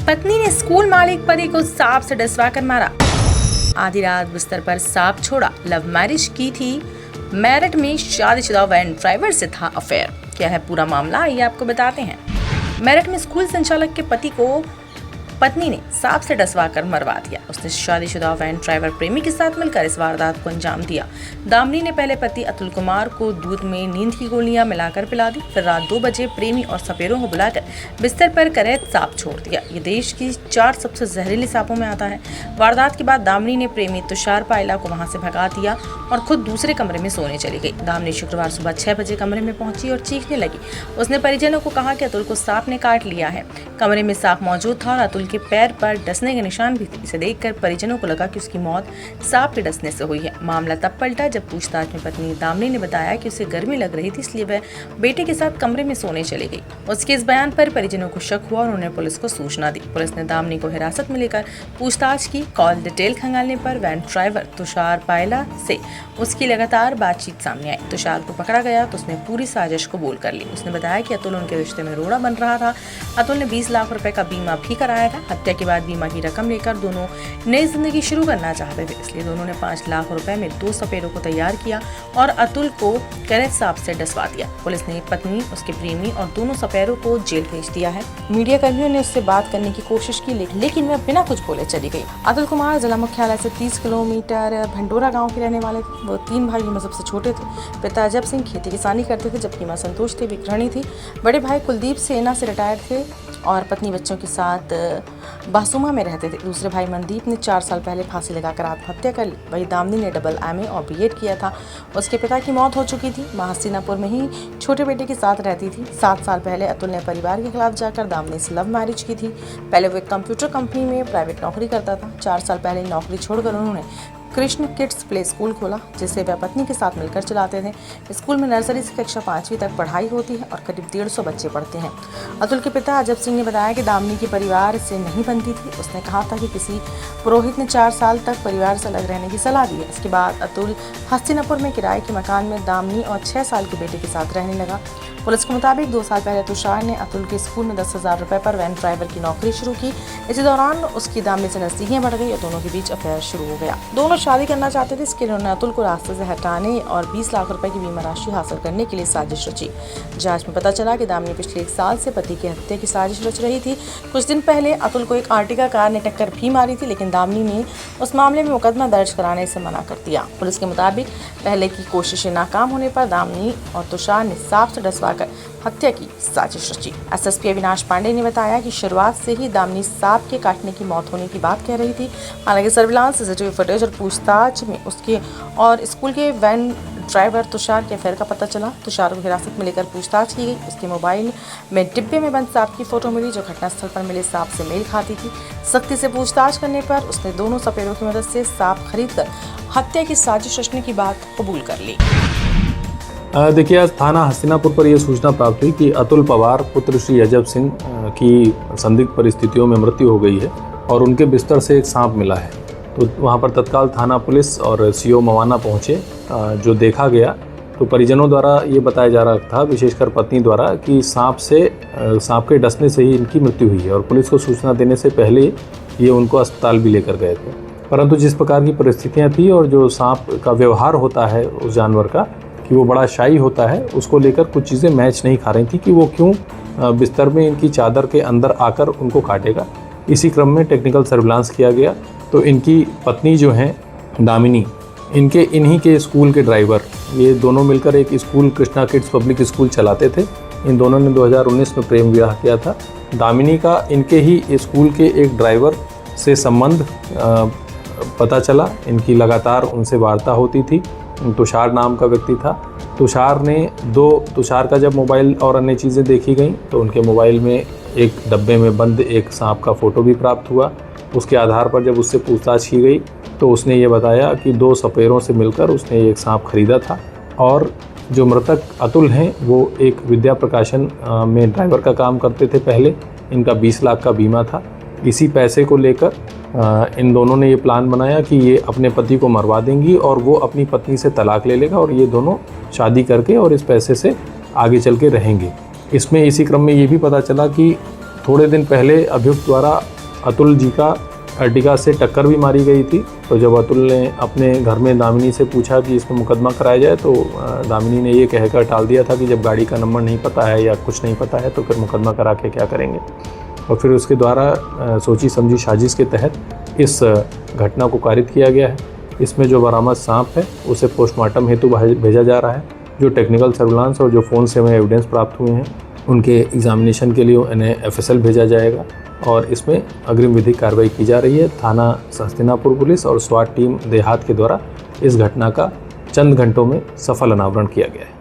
पत्नी ने स्कूल मालिक पति को सांप से डसवाकर मारा। आधी रात बिस्तर पर सांप छोड़ा। लव मैरिज की थी। मेरठ में शादीशुदा वैन ड्राइवर से था अफेयर। क्या है पूरा मामला, आइए आपको बताते हैं। मेरठ में स्कूल संचालक के पति को पत्नी ने सांप से डसवाकर मरवा दिया। उसने शादीशुदा वैन ड्राइवर प्रेमी के साथ मिलकर इस वारदात को अंजाम दिया। दामिनी ने पहले पति अतुल कुमार को दूध में नींद की गोलियां मिलाकर पिला दी। फिर रात 2 बजे प्रेमी और सपेरों को बुलाकर बिस्तर पर करैत सांप छोड़ दिया। ये देश की 4 सबसे जहरीले सांपों में आता है। वारदात के बाद दामिनी ने प्रेमी तुषार पायला को वहां से भगा दिया और खुद दूसरे कमरे में सोने चली गई। दामिनी शुक्रवार सुबह 6 बजे कमरे में पहुंची और चीखने लगी। उसने परिजनों को कहा कि अतुल को सांप ने काट लिया है। कमरे में सांप मौजूद था और अतुल के पैर पर डसने के निशान भी थे। इसे देखकर परिजनों को लगा कि उसकी मौत सांप के डसने से हुई है। मामला तब पलटा जब पूछताछ में पत्नी दामिनी ने बताया कि उसे गर्मी लग रही थी, इसलिए वह बेटे के साथ कमरे में सोने चली गई। उसके इस बयान पर परिजनों को शक हुआ और उन्होंने पुलिस को सूचना दी। पुलिस ने दामिनी को हिरासत में लेकर पूछताछ की। कॉल डिटेल खंगालने पर वैन ड्राइवर तुषार पायला से उसकी लगातार बातचीत सामने आई। तुषार को पकड़ा गया तो उसने पूरी साजिश कबूल कर ली। उसने बताया कि अतुल उनके रिश्ते में रोड़ा बन रहा था। अतुल ने 20 लाख रुपए का बीमा भी कराया था। हत्या के बाद बीमा की रकम लेकर दोनों नई जिंदगी शुरू करना चाहते थे, इसलिए दोनों ने 5 लाख रुपए में 2 सपेरों को तैयार किया और अतुल को करैत सांप से डसवा दिया। पुलिस ने पत्नी, उसके प्रेमी और दोनों सपेरों को जेल भेज दिया है। मीडिया कर्मियों ने उससे बात करने की कोशिश की, लेकिन वह बिना कुछ बोले चली गई। अतुल कुमार जिला मुख्यालय से 30 किलोमीटर भंडोरा गाँव के रहने वाले थे। वो 3 भाइयों में सबसे छोटे थे। पिता अजब सिंह खेती किसानी करते थे, जबकि मां संतोष थी, गृहिणी थी। बड़े भाई कुलदीप सेना से रिटायर्ड थे और पत्नी बच्चों के साथ बासुमा में रहते थे। दूसरे भाई मनदीप ने 4 साल पहले फांसी लगाकर आत्महत्या कर ली। वही दामिनी ने डबल MA और BEd किया था। उसके पिता की मौत हो चुकी थी। मां हस्तिनापुर में ही छोटे बेटे के साथ रहती थी। 7 साल पहले अतुल ने परिवार के खिलाफ जाकर दामिनी से लव मैरिज की थी। पहले वो एक कंप्यूटर कंपनी में प्राइवेट नौकरी करता था। 4 साल पहले नौकरी छोड़कर उन्होंने कृष्ण किड्स प्ले स्कूल खोला, जिसे वह पत्नी के साथ मिलकर चलाते थे। स्कूल में नर्सरी से कक्षा 5वीं तक पढ़ाई होती है और करीब 150 बच्चे पढ़ते हैं। अतुल के पिता अजब सिंह ने बताया कि दामिनी के परिवार से नहीं बनती थी। उसने कहा था कि किसी पुरोहित ने 4 साल तक परिवार से अलग रहने की सलाह दी है। इसके बाद अतुल हस्तिनापुर में किराए के मकान में दामिनी और 6 साल के बेटे के साथ रहने लगा। पुलिस के मुताबिक 2 साल पहले तुषार ने अतुल के स्कूल में 10,000 रुपए पर वैन ड्राइवर की नौकरी शुरू की। इसी दौरान उसकी दामिनी से नजदीकियां बढ़ गई और दोनों के बीच अफेयर शुरू हो गया। दोनों शादी करना चाहते थे, इसके लिए उन्होंने अतुल को रास्ते से हटाने और 20 लाख रुपए की बीमा राशि हासिल करने के लिए साजिश रची। जांच में पता चला कि दामिनी पिछले 1 साल से पति की हत्या की साजिश रच रही थी। कुछ दिन पहले अतुल को एक आर्टिका कार ने टक्कर भी मारी थी, लेकिन दामिनी ने उस मामले में मुकदमा दर्ज कराने से मना कर दिया। पुलिस के मुताबिक पहले की कोशिशें नाकाम होने पर दामिनी और तुषार ने सांप से डसवाकर हत्या की साजिश रची। SSP अविनाश पांडे ने बताया कि शुरुआत से ही दामिनी सांप के काटने की मौत होने की बात कह रही थी। हालांकि सर्विलांस, CCTV फुटेज और पूछताछ में उसके और स्कूल के वैन ड्राइवर तुषार के अफेयर का पता चला। तुषार को हिरासत में लेकर पूछताछ की गई। उसके मोबाइल में डिब्बे में बंद सांप की फोटो मिली, जो घटनास्थल पर मिले सांप से मेल खाती थी। सख्ती से पूछताछ करने पर उसने दोनों सपेरों की मदद से सांप खरीदकर हत्या की साजिश रचने की बात कबूल कर ली। देखिए, आज थाना हस्तिनापुर पर यह सूचना प्राप्त हुई कि अतुल पवार पुत्र श्री अजब सिंह की संदिग्ध परिस्थितियों में मृत्यु हो गई है और उनके बिस्तर से एक सांप मिला है। तो वहां पर तत्काल थाना पुलिस और CO मवाना पहुंचे। जो देखा गया तो परिजनों द्वारा ये बताया जा रहा था, विशेषकर पत्नी द्वारा, कि सांप के डसने से ही इनकी मृत्यु हुई है और पुलिस को सूचना देने से पहले ये उनको अस्पताल भी लेकर गए थे। परंतु जिस प्रकार की परिस्थितियाँ थी और जो सांप का व्यवहार होता है उस जानवर का, कि वो बड़ा शाई होता है, उसको लेकर कुछ चीज़ें मैच नहीं खा रही थी कि वो क्यों बिस्तर में इनकी चादर के अंदर आकर उनको काटेगा। इसी क्रम में टेक्निकल सर्विलांस किया गया तो इनकी पत्नी जो हैं दामिनी, इन्हीं के स्कूल के ड्राइवर, ये दोनों मिलकर एक school Krishna kids public school चलाते थे। इन दोनों ने 2019 में प्रेम विवाह किया था। दामिनी का इनके ही स्कूल के एक ड्राइवर से संबंध पता चला। इनकी लगातार उनसे वार्ता होती थी। तुषार नाम का व्यक्ति था। तुषार का जब मोबाइल और अन्य चीज़ें देखी गई तो उनके मोबाइल में एक डब्बे में बंद एक सांप का फ़ोटो भी प्राप्त हुआ। उसके आधार पर जब उससे पूछताछ की गई तो उसने ये बताया कि 2 सपेरों से मिलकर उसने एक सांप खरीदा था और जो मृतक अतुल हैं वो एक विद्या प्रकाशन में ड्राइवर का काम करते थे पहले। इनका 20 लाख का बीमा था। इसी पैसे को लेकर इन दोनों ने ये प्लान बनाया कि ये अपने पति को मरवा देंगी और वो अपनी पत्नी से तलाक ले लेगा और ये दोनों शादी करके और इस पैसे से आगे चल के रहेंगे। इसमें इसी क्रम में ये भी पता चला कि थोड़े दिन पहले अभियुक्त द्वारा अतुल जी का अर्टिगा से टक्कर भी मारी गई थी। तो जब अतुल ने अपने घर में दामिनी से पूछा कि इस पर मुकदमा कराया जाए तो दामिनी ने ये कहकर टाल दिया था कि जब गाड़ी का नंबर नहीं पता है या कुछ नहीं पता है तो फिर मुकदमा करा के क्या करेंगे। और फिर उसके द्वारा सोची समझी साजिश के तहत इस घटना को कारित किया गया है। इसमें जो बरामद सांप है उसे पोस्टमार्टम हेतु भेजा जा रहा है। जो टेक्निकल सर्विलांस और जो फ़ोन से हमें एविडेंस प्राप्त हुए हैं उनके एग्जामिनेशन के लिए इन्हें FSL भेजा जाएगा और इसमें अग्रिम विधिक कार्रवाई की जा रही है। थाना हस्तिनापुर पुलिस और स्वाट टीम देहात के द्वारा इस घटना का चंद घंटों में सफल अनावरण किया गया है।